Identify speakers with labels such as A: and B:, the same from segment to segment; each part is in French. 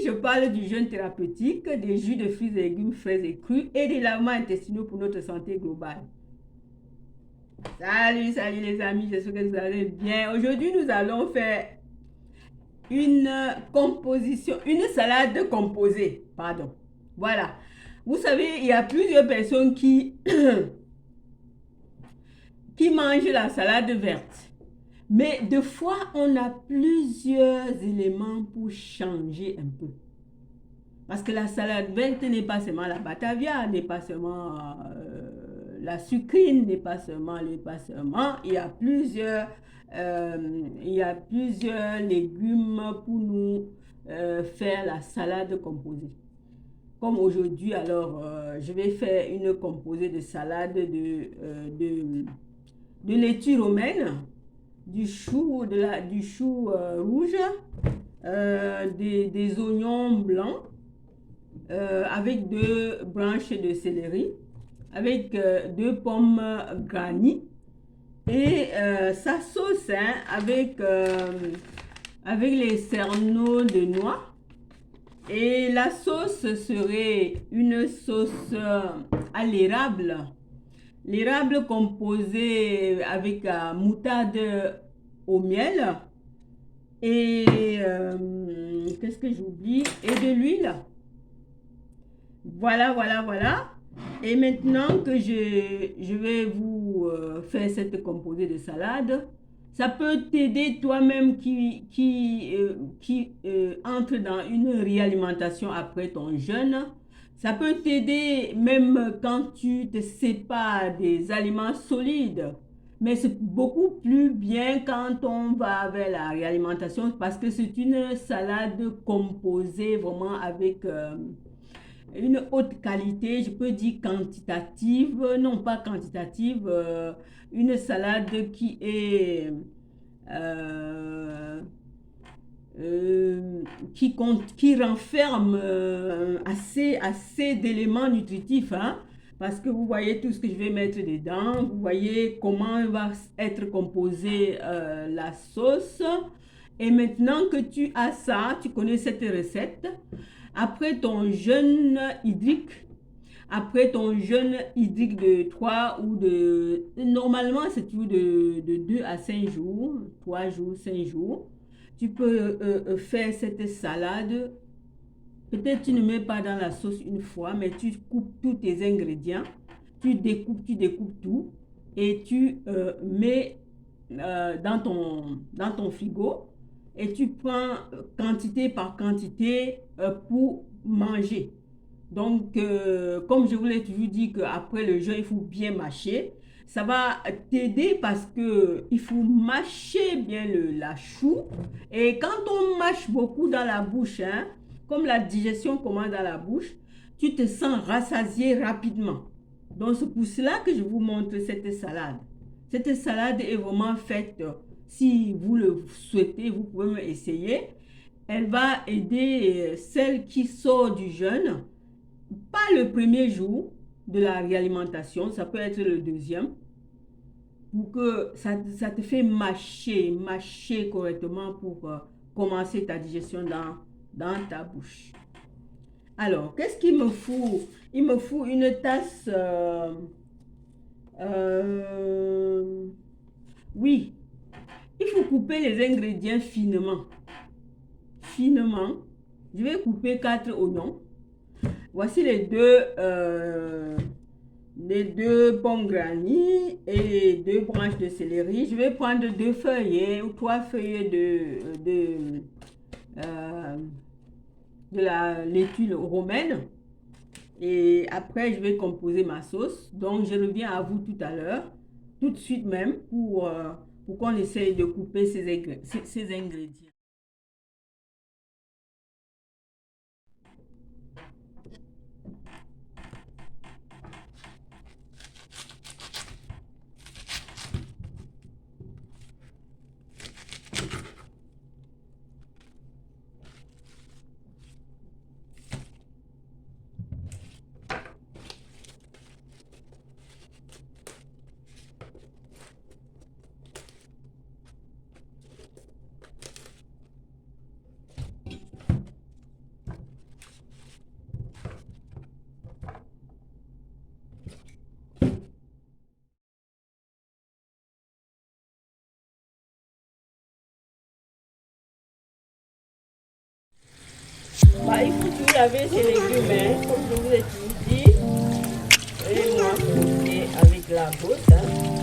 A: je parle du jeûne thérapeutique, des jus de fruits et légumes frais et crus et des lavements intestinaux pour notre santé globale. Salut, salut les amis, j'espère que vous allez bien. Aujourd'hui, nous allons faire une composition, une salade composée. Pardon. Voilà. Vous savez, il y a plusieurs personnes qui mangent la salade verte. Mais des fois, on a plusieurs éléments pour changer un peu. Parce que la salade verte n'est pas seulement la batavia, n'est pas seulement la sucrine, n'est pas seulement le passement. Il y a plusieurs légumes pour nous faire la salade composée. Comme aujourd'hui, alors, je vais faire une composée de salade de laitue romaine, du chou, du chou rouge, des oignons blancs, avec 2 branches de céleri, avec 2 pommes garnies et sa sauce avec les cerneaux de noix. Et la sauce serait une sauce à l'érable. L'érable composé avec moutarde au miel et qu'est-ce que j'oublie? Et de l'huile. Voilà, voilà, voilà. Et maintenant que je vais vous faire cette composée de salade, ça peut t'aider toi-même qui entre dans une réalimentation après ton jeûne. Ça peut t'aider même quand tu te sépares des aliments solides. Mais c'est beaucoup plus bien quand on va vers la réalimentation parce que c'est une salade composée vraiment avec une haute qualité, je peux dire quantitative, non pas quantitative, une salade qui est euh, qui renferme assez d'éléments nutritifs, hein, parce que vous voyez tout ce que je vais mettre dedans, vous voyez comment va être composée la sauce. Et maintenant que tu as ça, tu connais cette recette, après ton jeûne hydrique, de 3 ou de... Normalement, c'est toujours de 2 à 5 jours, 3 jours, 5 jours. Tu peux faire cette salade. Peut-être tu ne mets pas dans la sauce une fois, mais tu coupes tous tes ingrédients. Tu découpes tout et tu mets dans ton frigo et tu prends quantité par quantité pour manger. Donc, comme je vous l'ai toujours dit qu'après le jeûne, il faut bien mâcher. Ça va t'aider parce que il faut mâcher bien la chou. Et quand on mâche beaucoup dans la bouche, hein, comme la digestion commence dans la bouche, tu te sens rassasié rapidement. Donc, c'est pour cela que je vous montre cette salade. Cette salade est vraiment faite, si vous le souhaitez, vous pouvez me essayer. Elle va aider celle qui sort du jeûne, pas le premier jour de la réalimentation, ça peut être le deuxième, pour que ça te fait mâcher correctement pour commencer ta digestion dans ta bouche. Alors, qu'est-ce qu'il me faut? Il me faut une tasse. Euh, oui, il faut couper les ingrédients finement. Finement. Je vais couper 4 oignons. Voici les deux pommes garnies et 2 branches de céleri. Je vais prendre 2 feuillets ou 3 feuillets euh, de la laitue romaine. Et après, je vais composer ma sauce. Donc, je reviens à vous tout à l'heure, tout de suite même, pour qu'on essaye de couper ces ingrédients. laver ces légumes, hein, comme je vous ai toujours dit. Et moi, frotter avec la brosse. Hein.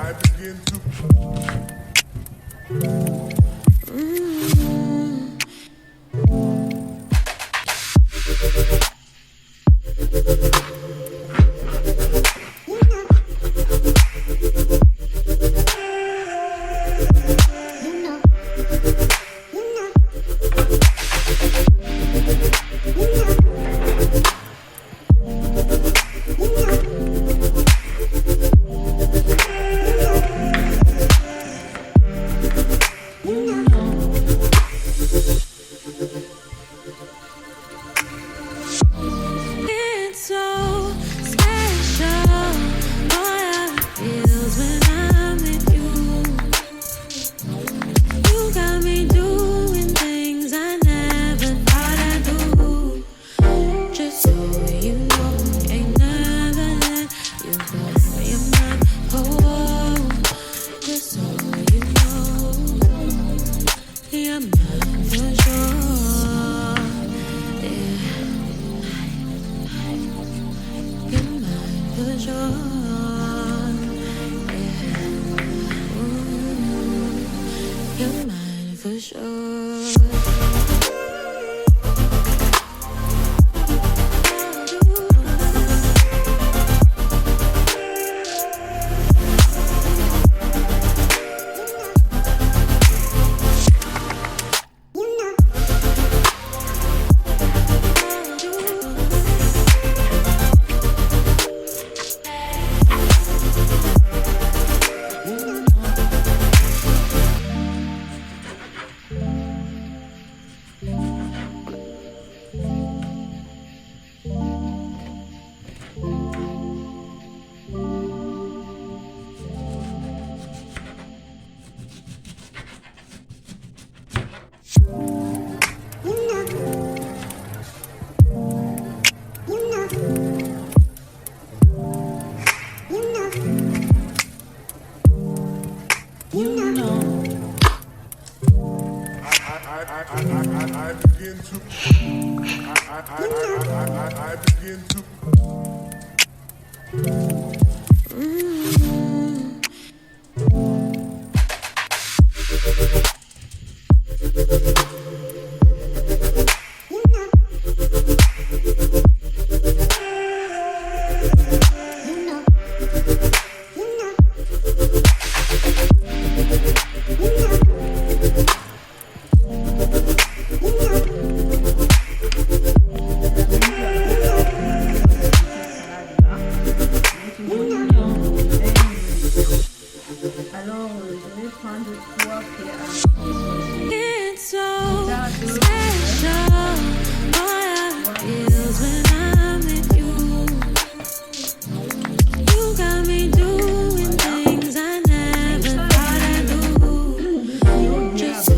B: I begin
C: You know.
A: Alors, je vais prendre 3 cuillères.
B: It's so special. All I feels when I'm with you. You got me doing things I never thought I'd do. Just so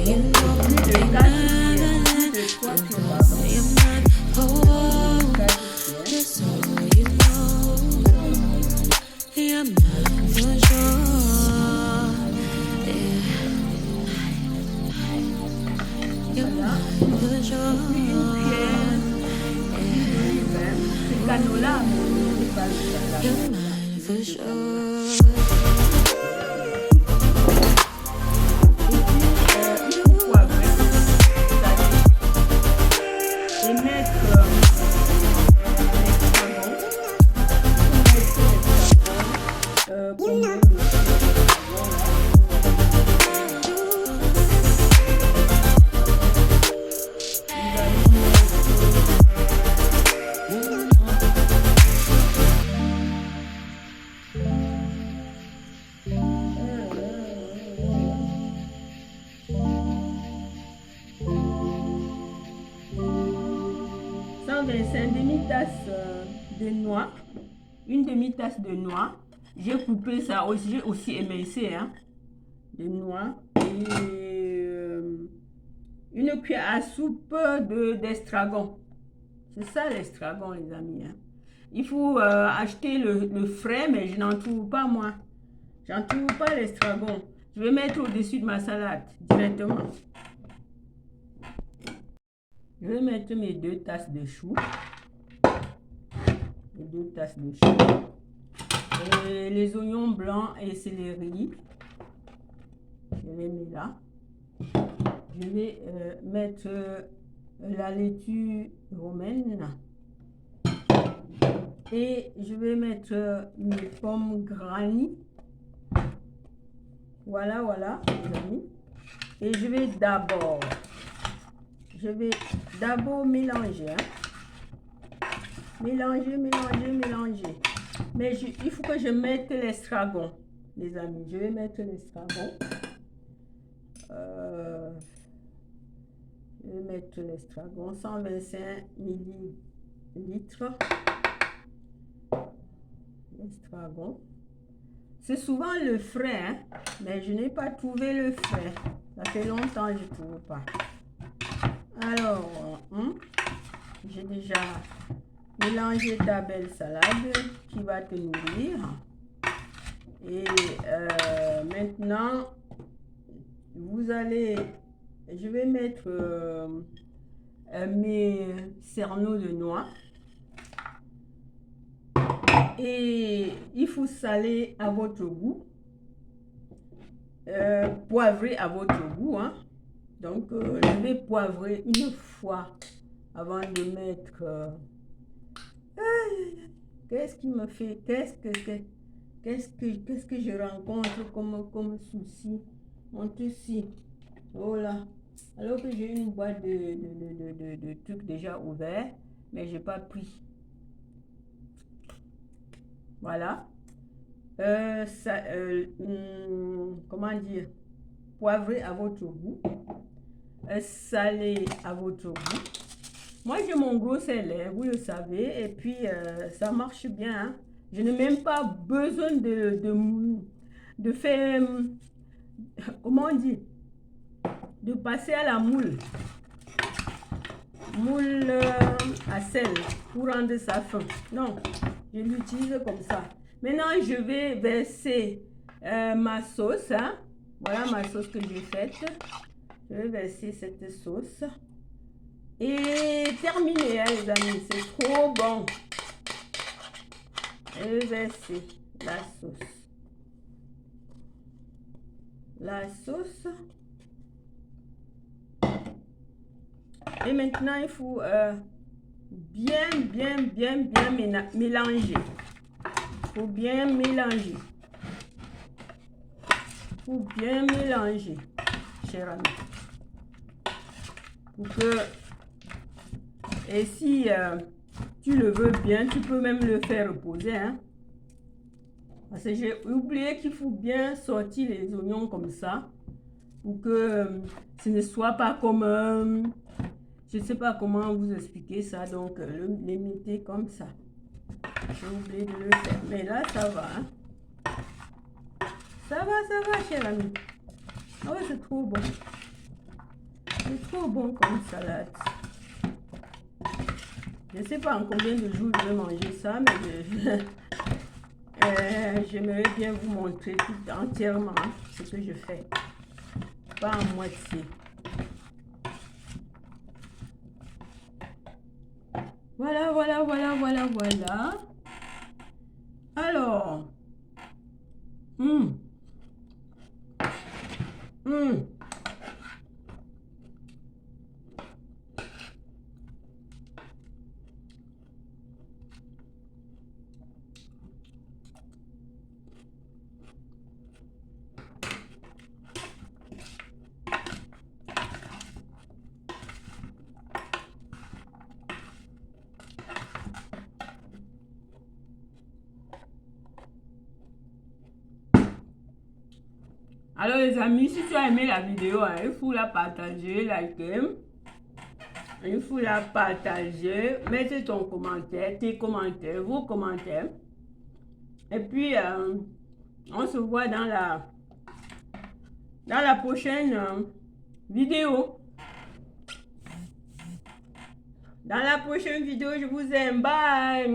B: you know, you never let your mind hold. Just so you know, you're mine for sure.
A: Canola.
B: You're mine for sure.
A: Et mettre une demi-tasse de noix, une demi-tasse de noix. J'ai coupé ça aussi, j'ai aussi émincé de noix et une cuillère à soupe d'estragon. C'est ça l'estragon, les amis. Il faut acheter le frais, mais je n'en trouve pas moi. J'en trouve pas l'estragon. Je vais mettre au-dessus de ma salade directement. Je vais mettre mes 2 tasses de choux. Les 2 tasses de choux. Et les oignons blancs et céleri. Je les mets là. Je vais mettre la laitue romaine. Et je vais mettre mes pommes granny. Voilà, voilà, les amis. Et je vais d'abord mélanger. Mélanger. Mais il faut que je mette l'estragon, les amis. Je vais mettre l'estragon. Je vais mettre l'estragon, 125 millilitres. L'estragon. C'est souvent le frais, mais je n'ai pas trouvé le frais. Ça fait longtemps que je ne trouve pas. Alors, j'ai déjà mélangé ta belle salade qui va te nourrir. Et maintenant, je vais mettre mes cerneaux de noix. Et il faut saler à votre goût, poivrer à votre goût. Donc, je vais poivrer une fois avant de mettre... qu'est-ce qui me fait... Qu'est-ce que je rencontre comme souci? Mon souci. Oh là. Alors que j'ai une boîte de trucs déjà ouverts, mais je n'ai pas pris. Voilà. Comment dire? Poivrez à votre goût. Salé à votre goût. Moi, j'ai mon gros sel, vous le savez. Et puis, ça marche bien. Je n'ai même pas besoin de faire... comment on dit? De passer à la moule. Moule à sel pour rendre ça fin. Non, je l'utilise comme ça. Maintenant, je vais verser ma sauce. Voilà ma sauce que j'ai faite. Je vais verser cette sauce. Et terminé, hein, les amis. C'est trop bon. Je vais verser la sauce. La sauce. Et maintenant, il faut bien mélanger. Il faut bien mélanger. Il faut bien mélanger, cher ami. Pour que... Et si tu le veux bien, tu peux même le faire reposer. Hein? Parce que j'ai oublié qu'il faut bien sortir les oignons comme ça. Pour que ce ne soit pas comme... je ne sais pas comment vous expliquer ça. Donc, les mettez comme ça. J'ai oublié de le faire. Mais là, ça va. Hein? Ça va, cher ami. Ah ouais, c'est trop bon. C'est trop bon comme salade. Je ne sais pas en combien de jours je vais manger ça, mais j'aimerais bien vous montrer tout entièrement ce que je fais. Pas en moitié. Voilà. Alors. Alors les amis, si tu as aimé la vidéo, hein, il faut la partager, liker. Il faut la partager, mettez ton commentaire, tes commentaires, vos commentaires. Et puis, on se voit dans la prochaine vidéo. Dans la prochaine vidéo, je vous aime. Bye.